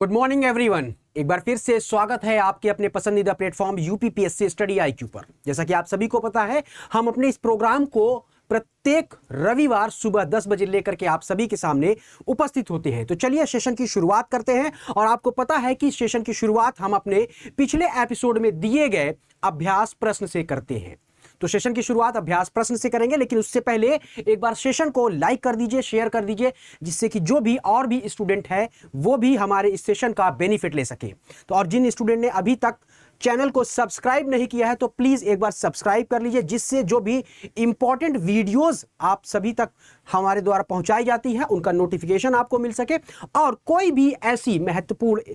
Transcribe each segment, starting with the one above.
Good morning everyone. एक बार फिर से स्वागत है आपके अपने पसंदीदा प्लेटफॉर्म यूपीपीएससी स्टडी आईक्यू पर। जैसा कि आप सभी को पता है, हम अपने इस प्रोग्राम को प्रत्येक रविवार सुबह 10 बजे लेकर के आप सभी के सामने उपस्थित होते हैं। तो चलिए सेशन की शुरुआत करते हैं। और आपको पता है कि सेशन की शुरुआत हम अपने पिछले एपिसोड में दिए गए अभ्यास प्रश्न से करते हैं। तो सेशन की शुरुआत अभ्यास प्रश्न से करेंगे, लेकिन उससे पहले एक बार सेशन को लाइक कर दीजिए, शेयर कर दीजिए, जिससे कि जो भी और भी स्टूडेंट है वो भी हमारे इस सेशन का बेनिफिट ले सके। तो और जिन स्टूडेंट ने अभी तक चैनल को सब्सक्राइब नहीं किया है तो प्लीज एक बार सब्सक्राइब कर लीजिए, जिससे जो भी इंपॉर्टेंट वीडियोस आप सभी तक हमारे द्वारा पहुंचाई जाती है उनका नोटिफिकेशन आपको मिल सके, और कोई भी ऐसी महत्वपूर्ण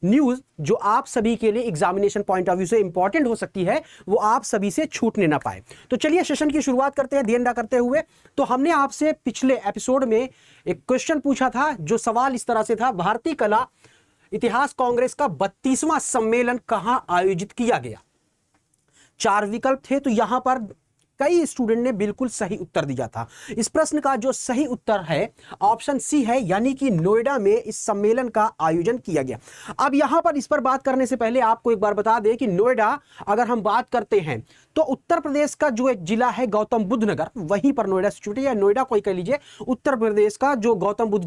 न्यूज जो आप सभी के लिए एग्जामिनेशन पॉइंट ऑफ व्यू से इंपॉर्टेंट हो सकती है वो आप सभी से छूटने ना पाए। तो चलिए सेशन की शुरुआत करते हैं ध्यान करते हुए। तो हमने आपसे पिछले एपिसोड में एक क्वेश्चन पूछा था, जो सवाल इस तरह से था, भारतीय कला इतिहास कांग्रेस का 32वां सम्मेलन कहां आयोजित किया गया। 4 विकल्प थे, तो यहां पर कई स्टूडेंट ने बिल्कुल सही उत्तर दिया था। इस प्रश्न का जो सही उत्तर है ऑप्शन सी है, यानी कि नोएडा में इस सम्मेलन का आयोजन किया गया। अब यहां पर इस पर बात करने से पहले आपको एक बार बता दें कि नोएडा अगर हम बात करते हैं तो उत्तर प्रदेश का जो एक जिला है गौतम बुद्ध नगर, वहीं पर नोएडा सिचुएटेड है, या नोएडा कोई कह लीजिए, उत्तर प्रदेश का जो गौतम बुद्ध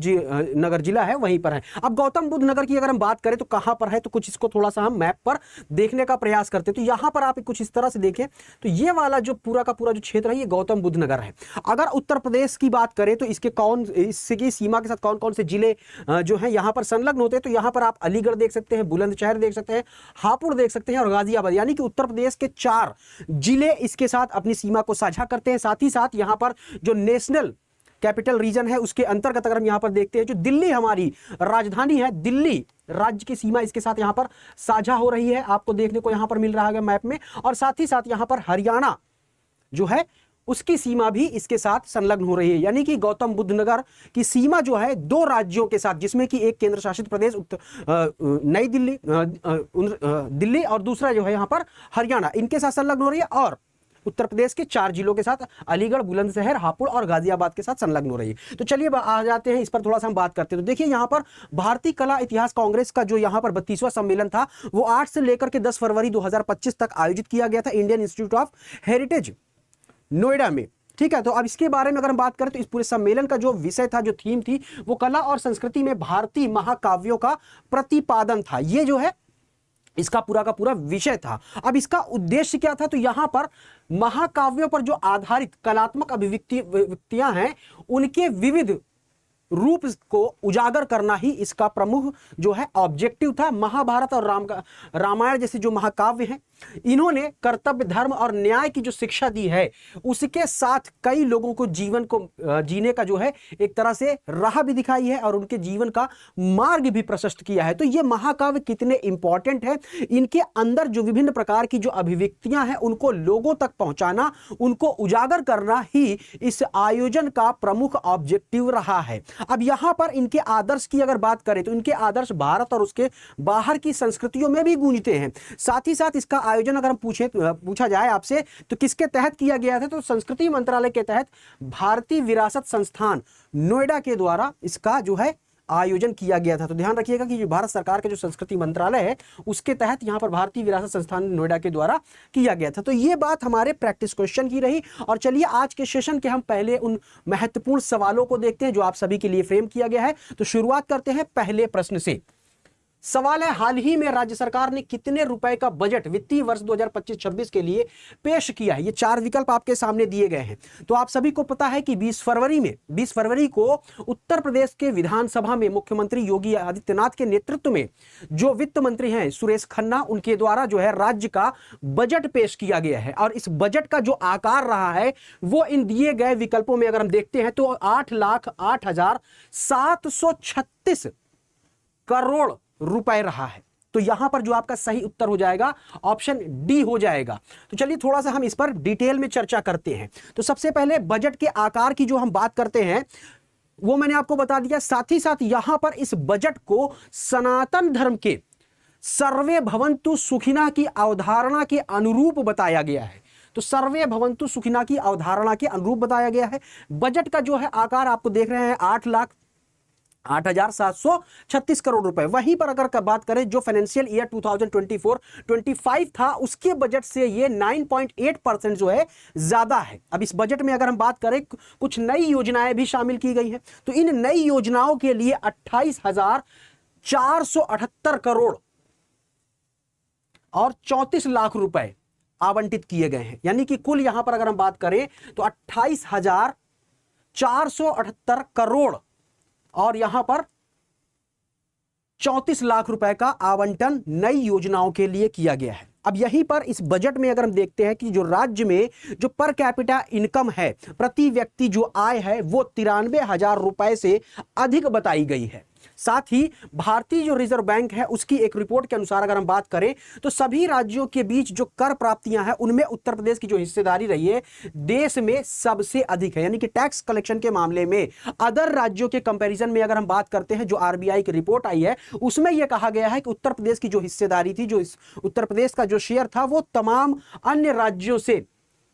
नगर जिला है वहीं पर है। अब गौतम बुद्ध नगर की अगर हम बात करें तो कहां पर है, तो कुछ इसको थोड़ा सा हम मैप पर देखने का प्रयास करते हैं। तो यहां पर आप कुछ इस तरह से देखें तो ये वाला जो पूरा का पूरा जो क्षेत्र है ये गौतम बुद्ध नगर है। अगर उत्तर प्रदेश की बात करें तो इसकी सीमा के साथ कौन कौन से जिले जो है यहां पर संलग्न होते हैं, तो यहां पर आप अलीगढ़ देख सकते हैं, बुलंदशहर देख सकते हैं, हापुड़ देख सकते हैं और गाजियाबाद, यानी कि उत्तर प्रदेश के 4 जिले इसके साथ अपनी सीमा को साझा करते हैं। साथ ही साथ यहां पर जो नेशनल कैपिटल रीजन है उसके अंतर्गत अगर हम यहां पर देखते हैं, जो दिल्ली हमारी राजधानी है, दिल्ली राज्य की सीमा इसके साथ यहां पर साझा हो रही है, आपको देखने को यहां पर मिल रहा है मैप में। और साथ ही साथ यहां पर हरियाणा जो है उसकी सीमा भी इसके साथ संलग्न हो रही है, यानी कि गौतम बुद्ध नगर की सीमा जो है 2 राज्यों के साथ, जिसमें कि एक केंद्र शासित प्रदेश नई दिल्ली दिल्ली और दूसरा जो है यहां पर हरियाणा, इनके साथ संलग्न हो रही है, और उत्तर प्रदेश के 4 जिलों के साथ अलीगढ़, बुलंदशहर, हापुड़ और गाजियाबाद के साथ संलग्न हो रही है। तो चलिए आ जाते हैं इस पर थोड़ा सा हम बात करते हैं। तो देखिए यहां पर भारतीय कला इतिहास कांग्रेस का जो यहां पर 32वां सम्मेलन था वो 8 से लेकर के 10 फरवरी 2025 तक आयोजित किया गया था Indian institute of heritage Noida में। ठीक है, तो अब इसके बारे में अगर हम बात करें तो इस पूरे सम्मेलन का जो विषय था, जो थीम थी, वो कला और संस्कृति में भारतीय महाकाव्यों का प्रतिपादन था। ये जो है इसका पूरा का पूरा विषय था। अब इसका उद्देश्य क्या था, तो यहां पर महाकाव्यों पर जो आधारित कलात्मक अभिव्यक्तियां हैं उनके विविध रूप को उजागर करना ही इसका प्रमुख जो है ऑब्जेक्टिव था। महाभारत और रामायण जैसे जो महाकाव्य हैं, इन्होंने कर्तव्य, धर्म और न्याय की जो शिक्षा दी है उसके साथ कई लोगों को जीवन को जीने का जो है एक तरह से राह भी दिखाई है और उनके जीवन का मार्ग भी प्रशस्त किया है। तो ये महाकाव्य कितने इंपॉर्टेंट है, इनके अंदर जो विभिन्न प्रकार की जो अभिव्यक्तियां हैं उनको लोगों तक पहुंचाना, उनको उजागर करना ही इस आयोजन का प्रमुख ऑब्जेक्टिव रहा है। अब यहां पर इनके आदर्श की अगर बात करें तो इनके आदर्श भारत और उसके बाहर की संस्कृतियों में भी गूंजते हैं। साथ ही साथ इसका आयोजन अगर हम पूछा जाए आपसे तो किसके तहत किया गया था, तो संस्कृति मंत्रालय के तहत भारतीय विरासत संस्थान नोएडा के द्वारा इसका जो है आयोजन किया गया था। तो ध्यान रखिएगा कि जो भारत सरकार के जो संस्कृति मंत्रालय है उसके तहत यहां पर भारतीय विरासत संस्थान नोएडा के द्वारा किया गया था। तो ये बात हमारे प्रैक्टिस क्वेश्चन की रही। और चलिए आज के सेशन के हम पहले उन महत्वपूर्ण सवालों को देखते हैं जो आप सभी के लिए फ्रेम किया गया है। तो शुरुआत करते हैं पहले प्रश्न से। सवाल है, हाल ही में राज्य सरकार ने कितने रुपए का बजट वित्तीय वर्ष 2025-26 के लिए पेश किया है। ये 4 विकल्प आपके सामने दिए गए हैं। तो आप सभी को पता है कि 20 फरवरी को उत्तर प्रदेश के विधानसभा में मुख्यमंत्री योगी आदित्यनाथ के नेतृत्व में जो वित्त मंत्री हैं सुरेश खन्ना, उनके द्वारा जो है राज्य का बजट पेश किया गया है। और इस बजट का जो आकार रहा है वो इन दिए गए विकल्पों में अगर हम देखते हैं तो 8,08,736 करोड़ रुपए रहा है। तो यहां पर जो आपका सही उत्तर हो जाएगा ऑप्शन डी हो जाएगा। तो चलिए थोड़ा सा हम इस पर डिटेल में चर्चा करते हैं। तो सबसे पहले बजट के आकार की जो हम बात करते हैं वो मैंने आपको बता दिया। साथ ही साथ यहां पर इस बजट को सनातन धर्म के सर्वे भवन्तु सुखिनः की अवधारणा के अनुरूप बताया गया है। तो सर्वे भवन्तु सुखिनः की अवधारणा के अनुरूप बताया गया है। बजट का जो है आकार आपको देख रहे हैं 8,736 करोड़ रुपए। वहीं पर अगर बात करें जो फाइनेंशियल ईयर 2024-25 था उसके बजट से ये 9.8% जो है ज्यादा है। अब इस बजट में अगर हम बात करें कुछ नई योजनाएं भी शामिल की गई हैं, तो इन नई योजनाओं के लिए 28,478 करोड़ और 34 लाख रुपए आवंटित किए गए हैं। यानी कि कुल यहां पर अगर हम बात करें तो 28,478 करोड़ और यहां पर 34 लाख रुपए का आवंटन नई योजनाओं के लिए किया गया है। अब यहीं पर इस बजट में अगर हम देखते हैं कि जो राज्य में जो पर कैपिटा इनकम है, प्रति व्यक्ति जो आय है, वो 93,000 रुपए से अधिक बताई गई है। साथ ही भारतीय जो रिजर्व बैंक है उसकी एक रिपोर्ट के अनुसार अगर हम बात करें तो सभी राज्यों के बीच जो कर प्राप्तियां हैं उनमें उत्तर प्रदेश की जो हिस्सेदारी रही है देश में सबसे अधिक है। यानी कि टैक्स कलेक्शन के मामले में अदर राज्यों के कंपैरिजन में अगर हम बात करते हैं, जो आरबीआई की रिपोर्ट आई है उसमें यह कहा गया है कि उत्तर प्रदेश की जो हिस्सेदारी थी, जो उत्तर प्रदेश का जो शेयर था, वो तमाम अन्य राज्यों से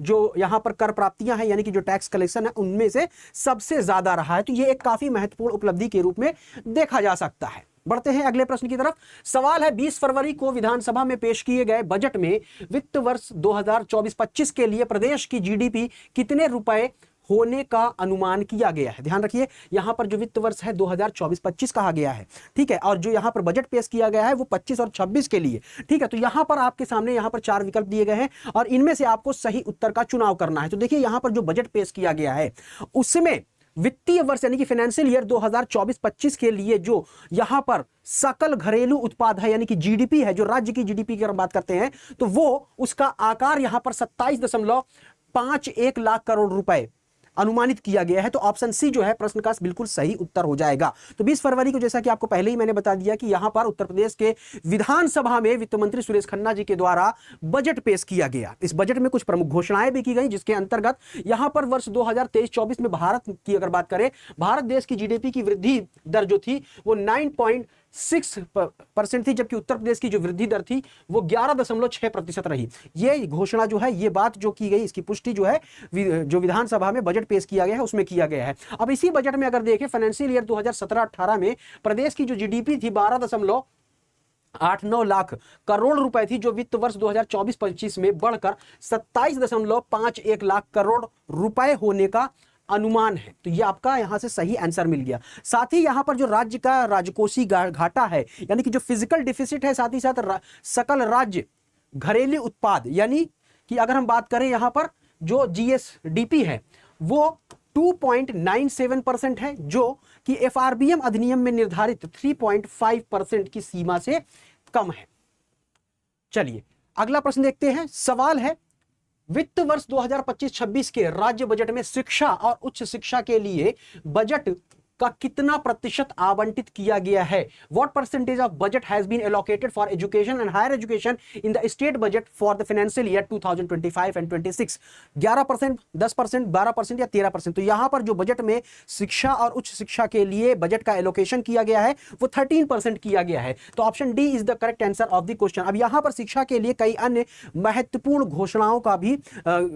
जो यहां पर कर प्राप्तियां हैं यानी कि जो टैक्स कलेक्शन है उनमें से सबसे ज्यादा रहा है। तो ये एक काफी महत्वपूर्ण उपलब्धि के रूप में देखा जा सकता है। बढ़ते हैं अगले प्रश्न की तरफ। सवाल है 20 फरवरी को विधानसभा में पेश किए गए बजट में वित्त वर्ष 2024-25 के लिए प्रदेश की जीडीपी कितने रुपए होने का अनुमान किया गया है। ध्यान रखिए यहां पर जो वित्त वर्ष है 2024-25 कहा गया है, ठीक है, और जो यहां पर बजट पेश किया गया है वो 25 और 26 के लिए, ठीक है। तो यहां पर आपके सामने यहां पर 4 विकल्प दिए गए हैं और इनमें से आपको सही उत्तर का चुनाव करना है। तो देखिए यहां पर जो बजट पेश किया गया है उसमें वित्तीय वर्ष यानी कि फाइनेंशियल ईयर 2024-25 के लिए जो यहां पर सकल घरेलू उत्पाद है यानी कि जीडीपी है, जो राज्य की जीडीपी की अगर बात करते हैं तो वो उसका आकार यहां पर 27.51 लाख करोड़ रुपए अनुमानित किया गया है। तो ऑप्शन सी जो है प्रश्न का बिल्कुल सही उत्तर हो जाएगा। तो 20 फरवरी को जैसा कि आपको पहले ही मैंने बता दिया कि यहां पर उत्तर प्रदेश के विधानसभा में वित्त मंत्री सुरेश खन्ना जी के द्वारा बजट पेश किया गया। इस बजट में कुछ प्रमुख घोषणाएं भी की गई जिसके अंतर्गत यहां पर वर्ष 2023-24 में भारत की अगर बात करें, भारत देश की जीडीपी की वृद्धि दर जो थी वो 9.6% थी, जबकि उत्तर प्रदेश की जो वृद्धि दर थी वो 11.6% रही। ये घोषणा जो है, ये बात जो की गई, इसकी पुष्टि जो है जो विधानसभा में बजट पेश किया गया है उसमें किया गया है। अब इसी बजट में अगर देखें फाइनेंशियल ईयर 2017-18 में प्रदेश की जो जीडीपी थी 12.89 लाख करोड़ रुपए थी, जो वित्त वर्ष 2024-25 में बढ़कर 27.51 लाख करोड़ रुपए होने का अनुमान है। तो ये आपका यहां से सही आंसर मिल गया। साथ ही यहां पर जो राज्य का राजकोषीय घाटा है यानी कि जो फिजिकल डिफिसिट है, साथ ही साथ सकल राज्य घरेलू उत्पाद यानी कि अगर हम बात करें यहां पर जो जीएसडीपी है वो 2.97% है, जो कि एफआरबीएम अधिनियम में निर्धारित 3.5% की सीमा से कम है। चलिए अगला प्रश्न देखते हैं। सवाल है वित्त वर्ष 2025-26 के राज्य बजट में शिक्षा और उच्च शिक्षा के लिए बजट का कितना प्रतिशत आवंटित किया गया है। What percentage of budget has been allocated for education and higher education in the state budget for the financial year 2025 and 26? 11%, 10%, 12% या 13%। तो यहां पर जो बजट में शिक्षा और उच्च शिक्षा के लिए बजट का एलोकेशन किया गया है वो 13% किया गया है। तो option D is the correct answer of the question. अब यहां पर शिक्षा के लिए कई अन्य महत्वपूर्ण घोषणाओं का भी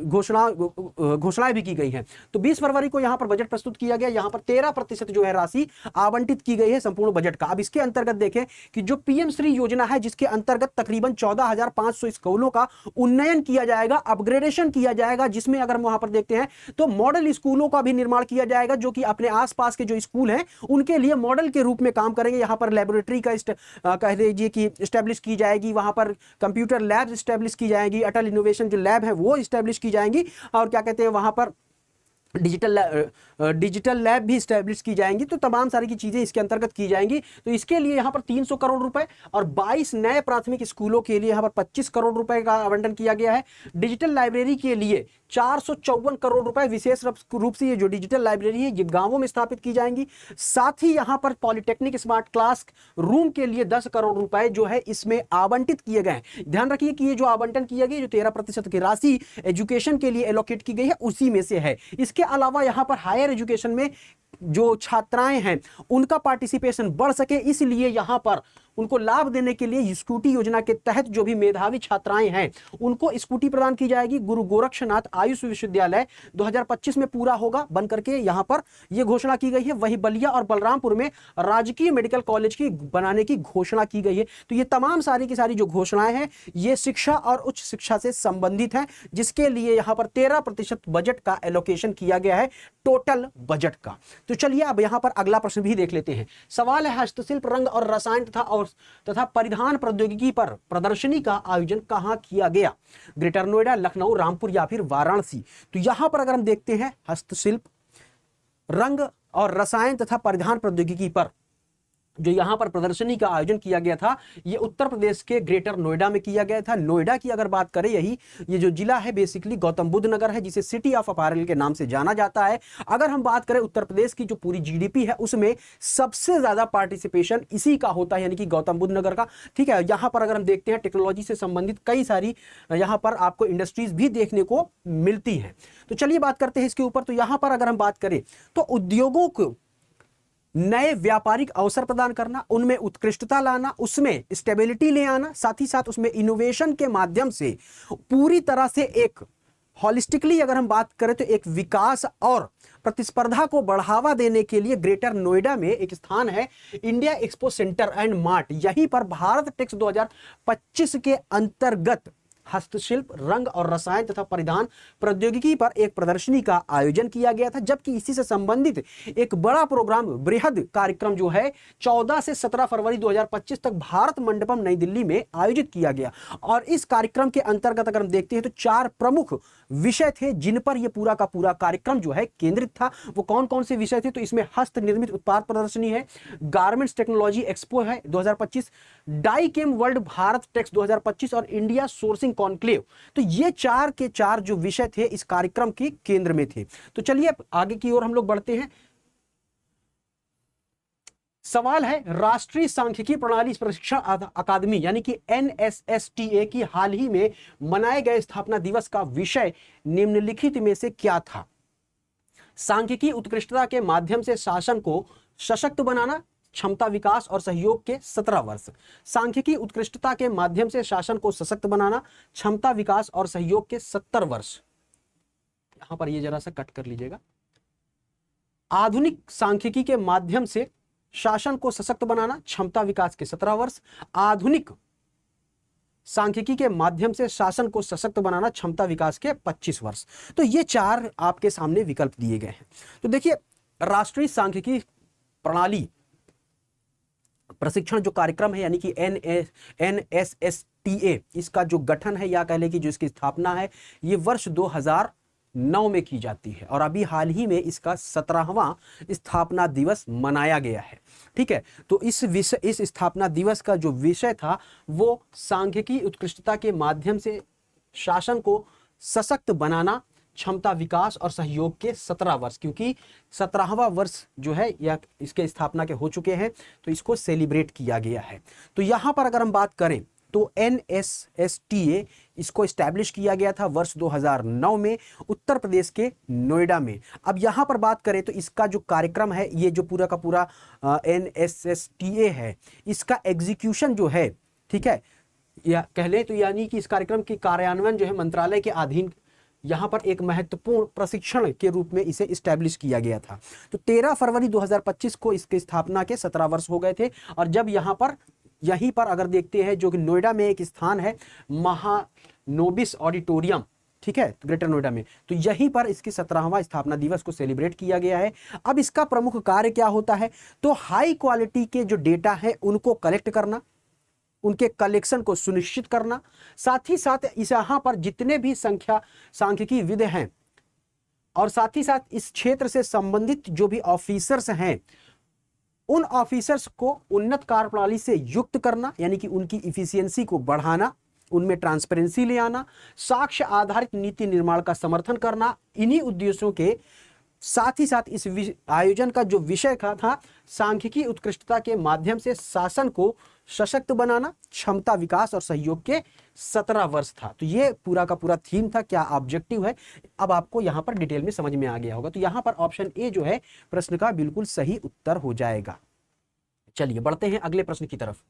घोषणाएं भी की गई हैं। तो 20 फरवरी को यहां पर बजट प्रस्तुत किया गया, यहां पर 13% जो है राशि आवंटित की गई है संपूर्ण बजट का। अब इसके अंतर्गत देखें कि जो पीएम श्री योजना है जिसके अंतर्गत तकरीबन 14,500 स्कूलों का उन्नयन किया जाएगा, अपग्रेडेशन किया जाएगा, जिसमें अगर हम वहां पर देखते हैं तो मॉडल स्कूलों का भी निर्माण किया जाएगा जो कि अपने आसपास के जो स्कूल हैं उनके लिए मॉडल के रूप में काम करेंगे। यहां पर लेबोरेटरी का कह दीजिए कि स्टैब्लिश की जाएगी, वहां पर कंप्यूटर लैब स्टैब्लिश की जाएगी, अटल इनोवेशन जो लैब है वो स्टैब्लिश की जाएंगी, और क्या कहते हैं वहां पर डिजिटल लैब भी स्टैब्लिश की जाएंगी। तो तमाम सारी की चीजें इसके अंतर्गत की जाएंगी। तो इसके लिए यहां पर 300 करोड़ रुपए और 22 नए प्राथमिक स्कूलों के लिए यहां पर 25 करोड़ रुपए का आवंटन किया गया है। डिजिटल लाइब्रेरी के लिए 454 करोड़ रुपए, विशेष रूप से ये जो डिजिटल लाइब्रेरी है ये गांवों में स्थापित की जाएंगी। साथ ही यहां पर पॉलिटेक्निक स्मार्ट क्लास रूम के लिए 10 करोड़ रुपए जो है इसमें आवंटित किए गए हैं। ध्यान रखिए कि ये जो आवंटन किया गया, जो 13% की राशि एजुकेशन के लिए एलोकेट की गई है उसी में से है। इसके अलावा यहां पर हायर एजुकेशन में जो छात्राएं हैं उनका पार्टिसिपेशन बढ़ सके, इसलिए यहां पर उनको लाभ देने के लिए स्कूटी योजना के तहत जो भी मेधावी छात्राएं हैं उनको स्कूटी प्रदान की जाएगी। गुरु गोरक्षनाथ आयुष विश्वविद्यालय 2025 में पूरा होगा बन करके यहां पर यह घोषणा की गई है। वही बलिया और बलरामपुर में राजकीय मेडिकल कॉलेज की बनाने की घोषणा की गई है। तो ये तमाम सारी की सारी जो घोषणाएं हैं ये शिक्षा और उच्च शिक्षा से संबंधित है, जिसके लिए यहां पर 13% बजट का एलोकेशन किया गया है टोटल बजट का। तो चलिए अब यहां पर अगला प्रश्न भी देख लेते हैं। सवाल है हस्तशिल्प, रंग और रसायन तथा परिधान प्रौद्योगिकी पर प्रदर्शनी का आयोजन कहां किया गया? ग्रेटर नोएडा, लखनऊ, रामपुर या फिर वाराणसी? तो यहां पर अगर हम देखते हैं हस्तशिल्प, रंग और रसायन तथा परिधान प्रौद्योगिकी पर जो यहां पर प्रदर्शनी का आयोजन किया गया था ये उत्तर प्रदेश के ग्रेटर नोएडा में किया गया था। नोएडा की अगर बात करें, ये जो जिला है बेसिकली गौतम बुद्ध नगर है, जिसे सिटी ऑफ अपैरल के नाम से जाना जाता है। अगर हम बात करें उत्तर प्रदेश की जो पूरी जीडीपी है उसमें सबसे ज्यादा पार्टिसिपेशन इसी का होता है, यानी कि गौतम बुद्ध नगर का। ठीक है, यहां पर अगर हम देखते हैं टेक्नोलॉजी से संबंधित कई सारी यहां पर आपको इंडस्ट्रीज भी देखने को मिलती है। तो चलिए बात करते हैं इसके ऊपर। तो यहां पर अगर हम बात करें तो उद्योगों को नए व्यापारिक अवसर प्रदान करना, उनमें उत्कृष्टता लाना, उसमें स्टेबिलिटी ले आना, साथ ही साथ उसमें इनोवेशन के माध्यम से पूरी तरह से एक हॉलिस्टिकली अगर हम बात करें तो एक विकास और प्रतिस्पर्धा को बढ़ावा देने के लिए ग्रेटर नोएडा में एक स्थान है India expo centre and mart. यहीं पर भारत टेक्स 2025 के अंतर्गत हस्तशिल्प, रंग और रसायन तथा परिधान प्रौद्योगिकी पर एक प्रदर्शनी का आयोजन किया गया था, जबकि इसी से संबंधित एक बड़ा प्रोग्राम, बृहद कार्यक्रम जो है 14 से 17 फरवरी 2025 तक भारत मंडपम नई दिल्ली में आयोजित किया गया। और इस कार्यक्रम के अंतर्गत अगर हम देखते हैं तो 4 प्रमुख विषय थे जिन पर यह पूरा का पूरा कार्यक्रम जो है केंद्रित था। वो कौन कौन से विषय थे? तो इसमें हस्त निर्मित उत्पाद प्रदर्शनी है, गारमेंट्स टेक्नोलॉजी एक्सपो है 2025, डाई केम वर्ल्ड भारत टेक्स 2025 और इंडिया सोर्सिंग कॉन्क्लेव। तो ये 4 के 4 जो विषय थे इस कार्यक्रम के केंद्र में थे। तो चलिए आगे की ओर हम लोग बढ़ते हैं। सवाल है राष्ट्रीय सांख्यिकी प्रणाली प्रशिक्षण अकादमी यानी कि NSSTA की हाल ही में मनाए गए स्थापना दिवस का विषय निम्नलिखित में से क्या था? सांख्यिकी उत्कृष्टता के माध्यम से शासन को सशक्त बनाना, क्षमता विकास और सहयोग के 17 वर्ष। सांख्यिकी उत्कृष्टता के माध्यम से शासन को सशक्त बनाना, क्षमता विकास और सहयोग के 70 वर्ष। यहां पर ये जरा सा कट कर लीजिएगा। आधुनिक सांख्यिकी के माध्यम से शासन को सशक्त बनाना, क्षमता विकास के 17 वर्ष। आधुनिक सांख्यिकी के माध्यम से शासन को सशक्त बनाना, क्षमता विकास के 25 वर्ष। तो ये 4 आपके सामने विकल्प दिए गए हैं। तो देखिए राष्ट्रीय सांख्यिकी प्रणाली प्रशिक्षण जो कार्यक्रम है यानी कि NSSTA, इसका जो गठन है या कह लें कि जो इसकी स्थापना है ये वर्ष 2009 में की जाती है और अभी हाल ही में इसका 17वां स्थापना दिवस मनाया गया है। ठीक है, तो इस स्थापना दिवस का जो विषय था वो सांख्यिकी उत्कृष्टता के माध्यम से शासन को सशक्त बनाना, क्षमता विकास और सहयोग के 17 वर्ष, क्योंकि 17वां वर्ष जो है या इसके स्थापना के हो चुके हैं तो इसको सेलिब्रेट किया गया है। तो यहां पर अगर हम बात करें तो NSSTA इसको स्टैब्लिश किया गया था वर्ष 2009 में उत्तर प्रदेश के नोएडा में। अब यहां पर बात करें तो इसका जो कार्यक्रम है, ये जो पूरा का पूरा NSSTA है, इसका एग्जीक्यूशन जो है, ठीक है, या कह लें तो यानी कि इस कार्यक्रम के कार्यान्वयन जो है मंत्रालय के अधीन यहां पर एक महत्वपूर्ण प्रशिक्षण के रूप में इसे स्टैब्लिश किया गया था। तो 13 फरवरी 2025 को इसकी स्थापना के 17 वर्ष हो गए थे। और जब यहीं पर अगर देखते हैं जो कि नोएडा में एक स्थान है महानोबिस ऑडिटोरियम, ठीक है, ग्रेटर नोएडा में, तो यहीं पर इसकी 17वां स्थापना दिवस को सेलिब्रेट किया गया है। अब इसका प्रमुख कार्य क्या होता है? तो हाई क्वालिटी के जो डेटा है उनको कलेक्ट करना, उनके कलेक्शन को सुनिश्चित करना, साथ ही साथ यहाँ पर जितने भी सांख्यिकी विद हैं और साथ ही साथ इस क्षेत्र से संबंधित जो भी ऑफिसर्स हैं उन ऑफिसर्स को उन्नत कार्यप्रणाली से युक्त करना, यानी कि उनकी इफिशियंसी को बढ़ाना, उनमें ट्रांसपेरेंसी ले आना, साक्ष्य आधारित नीति निर्माण का समर्थन करना। इन्हीं उद्देश्यों के साथ ही साथ इस आयोजन का जो विषय का था सांख्यिकी उत्कृष्टता के माध्यम से शासन को सशक्त बनाना, क्षमता विकास और सहयोग के 17 वर्ष था। तो ये पूरा का पूरा थीम था, क्या ऑब्जेक्टिव है, अब आपको यहां पर डिटेल में समझ में आ गया होगा। तो यहां पर ऑप्शन ए जो है प्रश्न का बिल्कुल सही उत्तर हो जाएगा। चलिए बढ़ते हैं अगले प्रश्न की तरफ।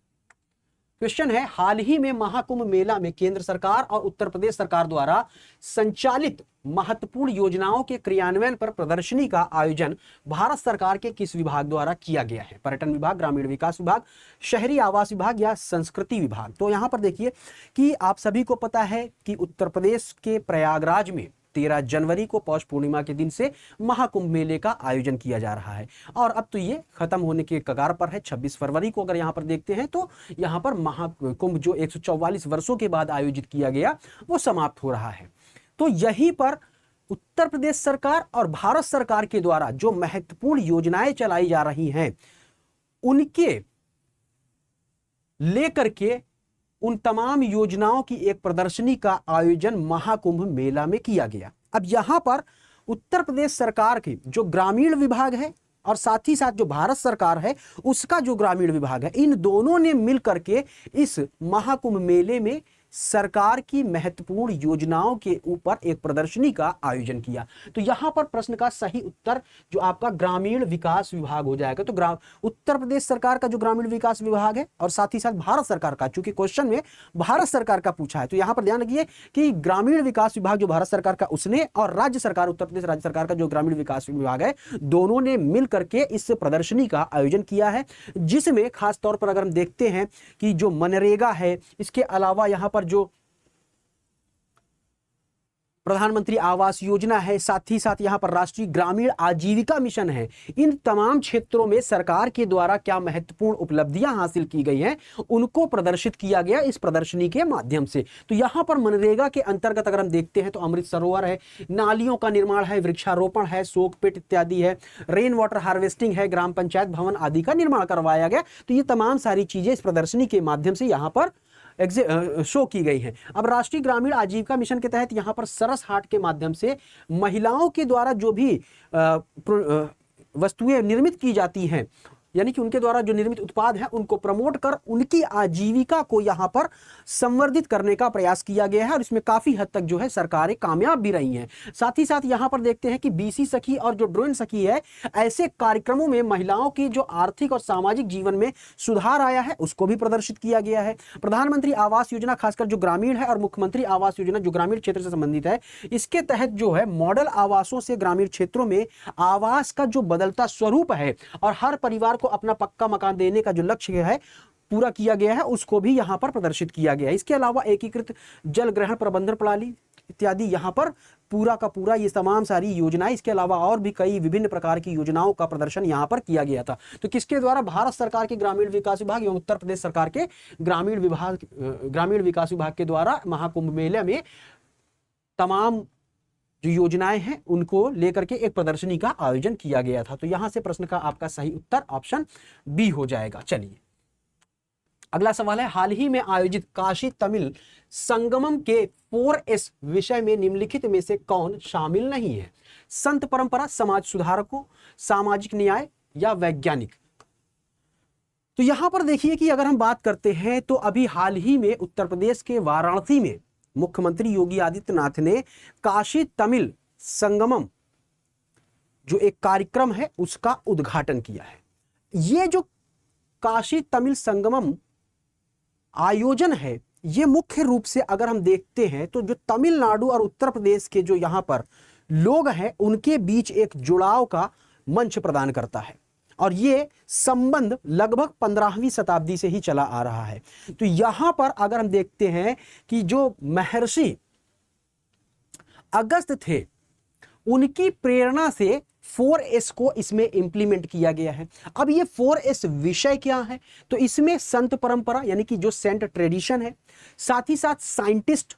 क्वेश्चन है, हाल ही में महाकुंभ मेला में केंद्र सरकार और उत्तर प्रदेश सरकार द्वारा संचालित महत्वपूर्ण योजनाओं के क्रियान्वयन पर प्रदर्शनी का आयोजन भारत सरकार के किस विभाग द्वारा किया गया है? पर्यटन विभाग, ग्रामीण विकास विभाग, शहरी आवास विभाग या संस्कृति विभाग? तो यहां पर देखिए कि आप सभी को पता है कि उत्तर प्रदेश के प्रयागराज में 13 जनवरी को पौष पूर्णिमा के दिन से महाकुंभ मेले का आयोजन किया जा रहा है और अब तो ये खत्म होने के कगार पर है। 26 फरवरी को अगर यहाँ पर देखते हैं तो यहाँ पर महाकुंभ जो 144 वर्षों के बाद आयोजित किया गया वो समाप्त हो रहा है। तो यहीं पर उत्तर प्रदेश सरकार और भारत सरकार के द्वारा जो महत्वपूर्ण योजनाएं चलाई जा रही हैं उनके लेकर के उन तमाम योजनाओं की एक प्रदर्शनी का आयोजन महाकुंभ मेला में किया गया। अब यहां पर उत्तर प्रदेश सरकार के जो ग्रामीण विभाग है और साथ ही साथ जो भारत सरकार है उसका जो ग्रामीण विभाग है, इन दोनों ने मिलकर के इस महाकुंभ मेले में सरकार की महत्वपूर्ण योजनाओं के ऊपर एक प्रदर्शनी का आयोजन किया। तो यहां पर प्रश्न का सही उत्तर जो आपका ग्रामीण विकास विभाग हो जाएगा। तो उत्तर प्रदेश सरकार का जो ग्रामीण विकास विभाग है और साथ ही साथ भारत सरकार का, चूंकि क्वेश्चन में भारत सरकार का पूछा है तो यहां पर ध्यान रखिए कि ग्रामीण विकास विभाग जो भारत सरकार का उसने और राज्य सरकार उत्तर प्रदेश राज्य सरकार का जो ग्रामीण विकास विभाग है दोनों ने मिल करके इस प्रदर्शनी का आयोजन किया है, जिसमें खासतौर पर अगर हम देखते हैं कि जो मनरेगा है, इसके अलावा यहां पर जो प्रधानमंत्री आवास योजना है, साथ ही साथ यहां पर राष्ट्रीय ग्रामीण आजीविका मिशन है, इन तमाम क्षेत्रों में सरकार के द्वारा क्या महत्वपूर्ण उपलब्धियां हासिल की गई हैं उनको प्रदर्शित किया गया इस प्रदर्शनी के माध्यम से। तो यहां पर मनरेगा के अंतर्गत अगर हम देखते हैं तो अमृत सरोवर है, नालियों का निर्माण है, वृक्षारोपण है, शोकपिट इत्यादि है, रेन वाटर हार्वेस्टिंग है, ग्राम पंचायत भवन आदि का निर्माण करवाया गया। तो ये तमाम सारी चीजें इस प्रदर्शनी के माध्यम से यहां पर शो की गई है। अब राष्ट्रीय ग्रामीण आजीविका मिशन के तहत यहां पर सरस हाट के माध्यम से महिलाओं के द्वारा जो भी वस्तुएं निर्मित की जाती हैं, यानी कि उनके द्वारा जो निर्मित उत्पाद है उनको प्रमोट कर उनकी आजीविका को यहां पर संवर्धित करने का प्रयास किया गया है और इसमें काफी हद तक जो है सरकारें कामयाब भी रही हैं। साथ ही साथ यहां पर देखते हैं कि बीसी सखी और जो ड्रोन सखी है, ऐसे कार्यक्रमों में महिलाओं की जो आर्थिक और सामाजिक जीवन में सुधार आया है उसको भी प्रदर्शित किया गया है। प्रधानमंत्री आवास योजना खासकर जो ग्रामीण है और मुख्यमंत्री आवास योजना जो ग्रामीण क्षेत्र से संबंधित है, इसके तहत जो है मॉडल आवासों से ग्रामीण क्षेत्रों में आवास का जो बदलता स्वरूप है और हर परिवार को अपना पक्का मकान देने का जो लक्ष्य है पूरा किया गया है, उसको भी यहां पर प्रदर्शित किया गया है। इसके अलावा एकीकृत जल ग्रहण प्रबंधन प्रणाली इत्यादि यहां पर पूरा का पूरा ये तमाम सारी योजनाएं, इसके अलावा और भी कई विभिन्न प्रकार की योजनाओं का प्रदर्शन यहां पर किया गया था। तो किसके द्वारा? भारत सरकार के ग्रामीण विकास विभाग एवं उत्तर प्रदेश सरकार के ग्रामीण विकास विभाग के द्वारा महाकुंभ मेले में तमाम जो योजनाएं हैं उनको लेकर के एक प्रदर्शनी का आयोजन किया गया था। तो यहां से प्रश्न का आपका सही उत्तर ऑप्शन बी हो जाएगा। चलिए अगला सवाल है, हाल ही में आयोजित काशी तमिल संगमम के 4S विषय में निम्नलिखित में से कौन शामिल नहीं है? संत परंपरा, समाज सुधारकों, सामाजिक न्याय या वैज्ञानिक? तो यहां पर देखिए कि अगर हम बात करते हैं तो अभी हाल ही में उत्तर प्रदेश के वाराणसी में मुख्यमंत्री योगी आदित्यनाथ ने काशी तमिल संगमम जो एक कार्यक्रम है उसका उद्घाटन किया है। ये जो काशी तमिल संगमम आयोजन है ये मुख्य रूप से अगर हम देखते हैं तो जो तमिलनाडु और उत्तर प्रदेश के जो यहां पर लोग हैं उनके बीच एक जुड़ाव का मंच प्रदान करता है और ये संबंध लगभग 15वीं शताब्दी से ही चला आ रहा है। तो यहां पर अगर हम देखते हैं कि जो महर्षि अगस्त्य थे उनकी प्रेरणा से 4S को इसमें इंप्लीमेंट किया गया है। अब ये 4S विषय क्या है? तो इसमें संत परंपरा यानी कि जो सेंट ट्रेडिशन है, साथ ही साथ साइंटिस्ट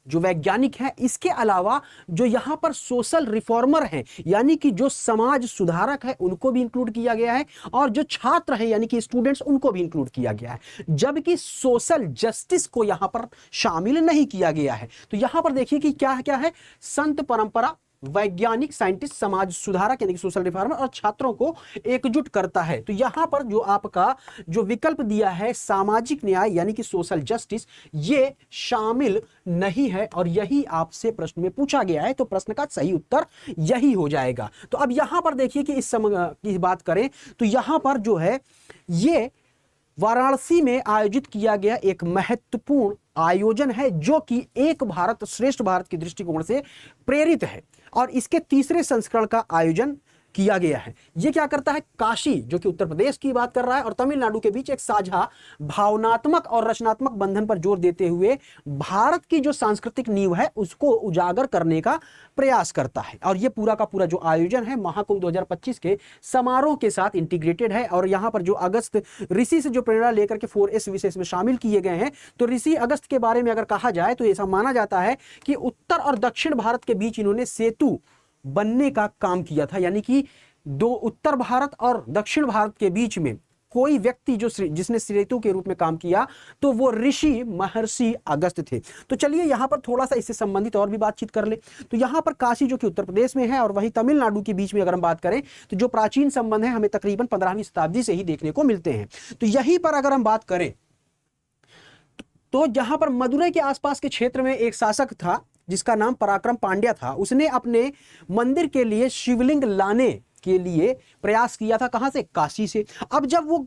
जो वैज्ञानिक है, इसके अलावा जो यहां पर सोशल रिफॉर्मर हैं यानी कि जो समाज सुधारक है उनको भी इंक्लूड किया गया है और जो छात्र है यानी कि स्टूडेंट्स उनको भी इंक्लूड किया गया है, जबकि सोशल जस्टिस को यहां पर शामिल नहीं किया गया है। तो यहां पर देखिए कि क्या है, संत परंपरा, वैज्ञानिक, साइंटिस्ट, समाज सुधारक यानी कि सोशल रिफॉर्मर और छात्रों को एकजुट करता है। तो यहां पर जो आपका जो विकल्प दिया है सामाजिक न्याय यानी कि सोशल जस्टिस, ये शामिल नहीं है और यही आपसे प्रश्न में पूछा गया है। तो प्रश्न का सही उत्तर यही हो जाएगा। तो अब यहां पर देखिए कि इस समय की बात करें तो यहां पर जो है ये वाराणसी में आयोजित किया गया एक महत्वपूर्ण आयोजन है जो कि एक भारत श्रेष्ठ भारत के दृष्टिकोण से प्रेरित है और इसके तीसरे संस्करण का आयोजन किया गया है। यह क्या करता है, काशी जो कि उत्तर प्रदेश की बात कर रहा है और तमिलनाडु के बीच एक साझा भावनात्मक और रचनात्मक बंधन पर जोर देते हुए भारत की जो सांस्कृतिक नींव है उसको उजागर करने का प्रयास करता है। और यह पूरा का पूरा जो आयोजन है महाकुंभ 2025 के समारोह के साथ इंटीग्रेटेड है। और यहां पर जो अगस्त ऋषि से जो प्रेरणा लेकर के 4S विशेष में शामिल किए गए हैं, तो ऋषि अगस्त के बारे में अगर कहा जाए तो ऐसा माना जाता है कि उत्तर और दक्षिण भारत के बीच इन्होंने सेतु बनने का काम किया था, यानी कि दो उत्तर भारत और दक्षिण भारत के बीच में कोई व्यक्ति जो जिसने सेतु के रूप में काम किया तो वो ऋषि महर्षि अगस्त थे। तो चलिए यहां पर थोड़ा सा इससे संबंधित और भी बातचीत कर ले। तो यहां पर काशी जो कि उत्तर प्रदेश में है और वहीं तमिलनाडु के बीच में अगर हम बात करें तो जो प्राचीन संबंध है हमें तकरीबन 15वीं शताब्दी से ही देखने को मिलते हैं। तो यहीं पर अगर हम बात करें तो जहां पर मदुरै के आसपास के क्षेत्र में एक शासक था जिसका नाम पराक्रम पांड्या था, उसने अपने मंदिर के लिए शिवलिंग लाने के लिए प्रयास किया था। कहां से? काशी से। अब जब वो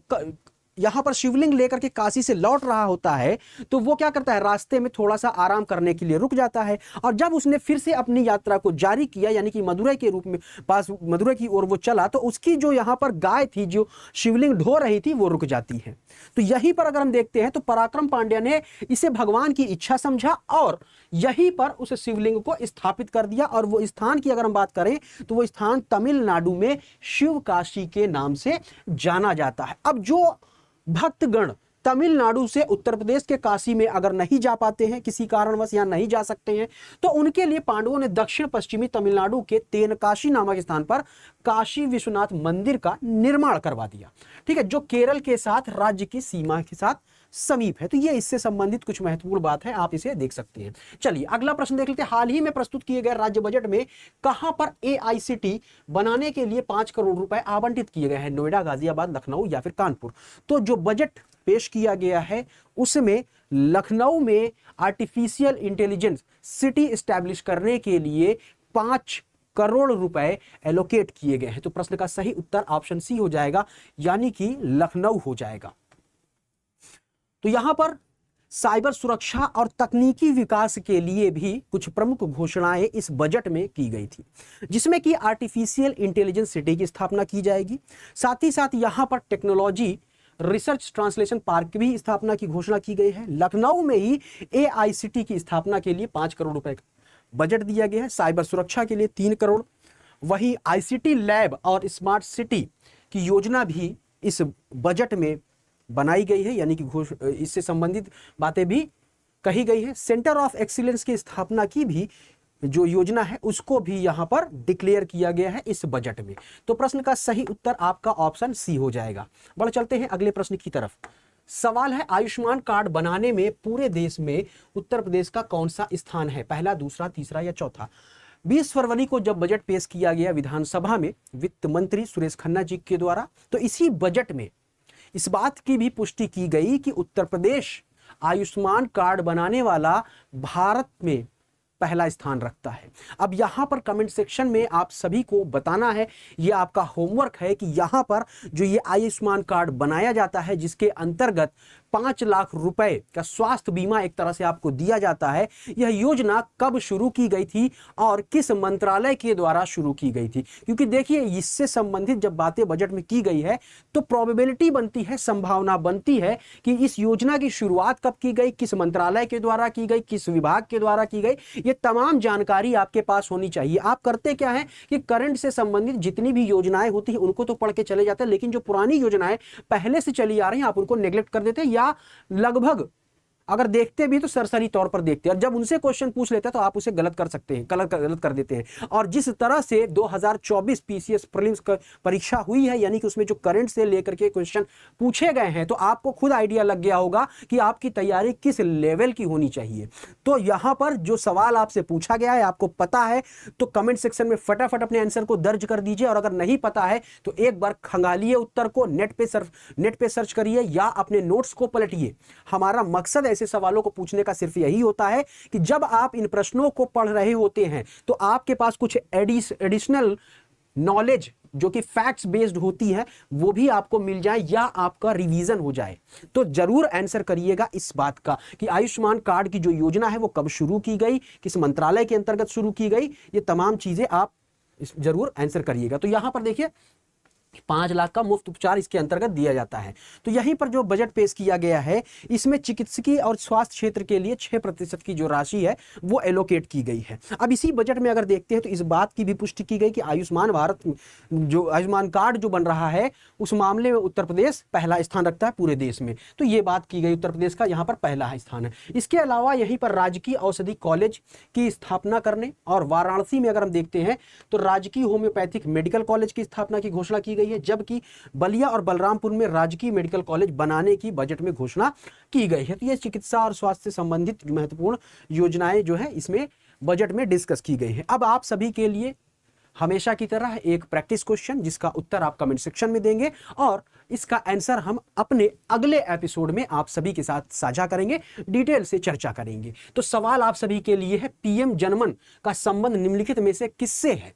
यहां पर शिवलिंग लेकर के काशी से लौट रहा होता है तो वो क्या करता है, रास्ते में थोड़ा सा आराम करने के लिए रुक जाता है और जब उसने फिर से अपनी यात्रा को जारी किया यानी कि मदुरै के रूप में पास मदुरै की ओर वो चला तो उसकी जो यहां पर गाय थी जो शिवलिंग ढो रही थी वो रुक जाती है। तो यहीं पर अगर हम देखते हैं तो पराक्रम पांड्या ने इसे भगवान की इच्छा समझा और यहीं पर उस शिवलिंग को स्थापित कर दिया। और वो स्थान की अगर हम बात करें तो वो स्थान तमिलनाडु में शिव काशी के नाम से जाना जाता है। अब जो भक्तगण तमिलनाडु से उत्तर प्रदेश के काशी में अगर नहीं जा पाते हैं, किसी कारणवश यहां नहीं जा सकते हैं, तो उनके लिए पांडवों ने दक्षिण पश्चिमी तमिलनाडु के तेनकाशी नामक स्थान पर काशी विश्वनाथ मंदिर का निर्माण करवा दिया। ठीक है, जो केरल के साथ राज्य की सीमा के साथ समीप है। तो ये इससे संबंधित कुछ महत्वपूर्ण बात है, आप इसे देख सकते हैं। चलिए अगला प्रश्न देख लेते हैं। हाल ही में प्रस्तुत किए गए राज्य बजट में कहां पर AICT बनाने के लिए 5 करोड़ रुपए आवंटित किए गए हैं? नोएडा, गाजियाबाद, लखनऊ या फिर कानपुर? तो जो बजट पेश किया गया है उसमें लखनऊ में आर्टिफिशियल इंटेलिजेंस सिटी एस्टैब्लिश करने के लिए 5 करोड़ रुपए एलोकेट किए गए हैं। तो प्रश्न का सही उत्तर ऑप्शन सी हो जाएगा, यानी कि लखनऊ हो जाएगा। तो यहां पर साइबर सुरक्षा और तकनीकी विकास के लिए भी कुछ प्रमुख घोषणाएं इस बजट में की गई थी, जिसमें कि आर्टिफिशियल इंटेलिजेंस सिटी की स्थापना की जाएगी। साथ ही साथ यहां पर टेक्नोलॉजी रिसर्च ट्रांसलेशन पार्क की भी स्थापना की घोषणा की गई है। लखनऊ में ही AICT की स्थापना के लिए 5 करोड़ रुपए का बजट दिया गया है। साइबर सुरक्षा के लिए 3 करोड़, वहीं ICT लैब और स्मार्ट सिटी की योजना भी इस बजट में बनाई गई है, यानी कि इससे संबंधित बातें भी कही गई है। सेंटर ऑफ एक्सीलेंस की स्थापना की भी जो योजना है उसको भी यहां पर डिक्लेयर किया गया है इस बजट में। तो प्रश्न का सही उत्तर आपका ऑप्शन सी हो जाएगा। बढ़ चलते हैं अगले प्रश्न की तरफ। सवाल है, आयुष्मान कार्ड बनाने में पूरे देश में उत्तर प्रदेश का कौन सा स्थान है? पहला, दूसरा, तीसरा या चौथा? 20 फरवरी को जब बजट पेश किया गया विधानसभा में वित्त मंत्री सुरेश खन्ना जी के द्वारा, तो इसी बजट में इस बात की भी पुष्टि की गई कि उत्तर प्रदेश आयुष्मान कार्ड बनाने वाला भारत में पहला स्थान रखता है। अब यहां पर कमेंट सेक्शन में आप सभी को बताना है, यह आपका होमवर्क है कि यहां पर जो ये आयुष्मान कार्ड बनाया जाता है जिसके अंतर्गत 5 लाख रुपए का स्वास्थ्य बीमा एक तरह से आपको दिया जाता है, यह योजना कब शुरू की गई थी और किस मंत्रालय के द्वारा शुरू की गई थी? क्योंकि देखिए इससे संबंधित जब बातें बजट में की गई है तो प्रोबेबिलिटी बनती है, संभावना बनती है कि इस योजना की शुरुआत कब की गई, किस मंत्रालय के द्वारा की गई, किस विभाग के द्वारा की गई, ये तमाम जानकारी आपके पास होनी चाहिए। आप करते क्या है कि करंट से संबंधित जितनी भी योजनाएं होती हैं उनको तो पढ़ के चले जाते हैं, लेकिन जो पुरानी योजनाएं पहले से चली आ रही हैं आप उनको नेग्लेक्ट कर देते हैं या लगभग अगर देखते भी तो सरसरी तौर पर देखते हैं, और जब उनसे क्वेश्चन पूछ लेते हैं तो आप उसे गलत कर सकते हैं, गलत कर देते हैं। और जिस तरह से 2024 पीसीएस प्रीलिम्स परीक्षा हुई है, यानी कि उसमें जो करंट से लेकर के क्वेश्चन पूछे गए हैं, तो आपको खुद आइडिया लग गया होगा कि आपकी तैयारी किस लेवल की होनी चाहिए। तो यहां पर जो सवाल आपसे पूछा गया है आपको पता है तो कमेंट सेक्शन में फटाफट अपने आंसर को दर्ज कर दीजिए, और अगर नहीं पता है तो एक बार खंगालिए उत्तर को, नेट पे सर्च करिए या अपने नोट्स को पलटिए। हमारा मकसद ऐसे सवालों को पूछने का सिर्फ यही होता है कि जब आप इन प्रश्नों को पढ़ रहे होते हैं तो आपके पास कुछ एडिशनल नॉलेज जो कि फैक्ट्स बेस्ड होती है वो भी आपको मिल जाए या आपका रिवीजन हो जाए। तो जरूर आंसर करिएगा इस बात का कि आयुष्मान कार्ड की जो योजना है वो कब शुरू की गई, किस मंत्रालय के अंतर्गत शुरू की गई, ये तमाम चीजें आप जरूर आंसर करिएगा। तो यहां पर देखिए 5 लाख का मुफ्त उपचार इसके अंतर्गत दिया जाता है। तो यहीं पर जो बजट पेश किया गया है इसमें चिकित्सकीय और स्वास्थ्य क्षेत्र के लिए 6% की जो राशि है वो एलोकेट की गई है। अब इसी बजट में अगर देखते हैं तो इस बात की भी पुष्टि की गई कि आयुष्मान भारत जो आयुष्मान कार्ड जो बन रहा है उस मामले में उत्तर प्रदेश पहला स्थान रखता है पूरे देश में। तो ये बात की गई, उत्तर प्रदेश का यहाँ पर पहला स्थान है। इसके अलावा यहीं पर राजकीय औषधि कॉलेज की स्थापना करने, और वाराणसी में अगर हम देखते हैं तो राजकीय होम्योपैथिक मेडिकल कॉलेज की स्थापना की घोषणा की गई है, जबकि बलिया और बलरामपुर में राजकीय मेडिकल कॉलेज बनाने की बजट में घोषणा की गई है। तो ये चिकित्सा और स्वास्थ्य से संबंधित महत्वपूर्ण योजनाएं जो है इसमें बजट में डिस्कस की गई है। अब आप सभी के लिए हमेशा की तरह एक प्रैक्टिस क्वेश्चन जिसका उत्तर आप कमेंट सेक्शन में देंगे, और इसका आंसर हम अपने अगले एपिसोड में आप सभी के साथ साझा करेंगे, डिटेल से चर्चा करेंगे। तो सवाल आप सभी के लिए है, पीएम जनमन का संबंध निम्नलिखित में से किससे है?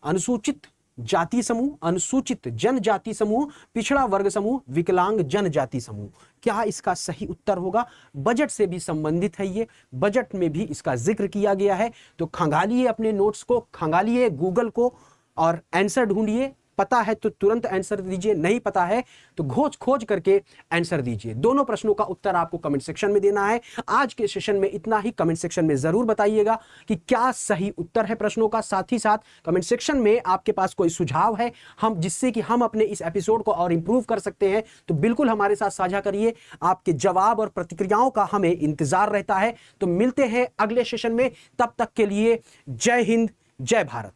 अनुसूचित जाति समूह, अनुसूचित जनजाति समूह, पिछड़ा वर्ग समूह, विकलांग जनजाति समूह। क्या इसका सही उत्तर होगा? बजट से भी संबंधित है, ये बजट में भी इसका जिक्र किया गया है। तो खंगालिए अपने नोट्स को, खंगालिए गूगल को और आंसर ढूंढिए। पता है तो तुरंत आंसर दीजिए, नहीं पता है तो खोज करके आंसर दीजिए। दोनों प्रश्नों का उत्तर आपको कमेंट सेक्शन में देना है। आज के सेशन में इतना ही। कमेंट सेक्शन में जरूर बताइएगा कि क्या सही उत्तर है प्रश्नों का। साथ ही साथ कमेंट सेक्शन में आपके पास कोई सुझाव है जिससे कि हम अपने इस एपिसोड को और इंप्रूव कर सकते हैं तो बिल्कुल हमारे साथ साझा करिए। आपके जवाब और प्रतिक्रियाओं का हमें इंतजार रहता है। तो मिलते हैं अगले सेशन में, तब तक के लिए जय हिंद, जय भारत।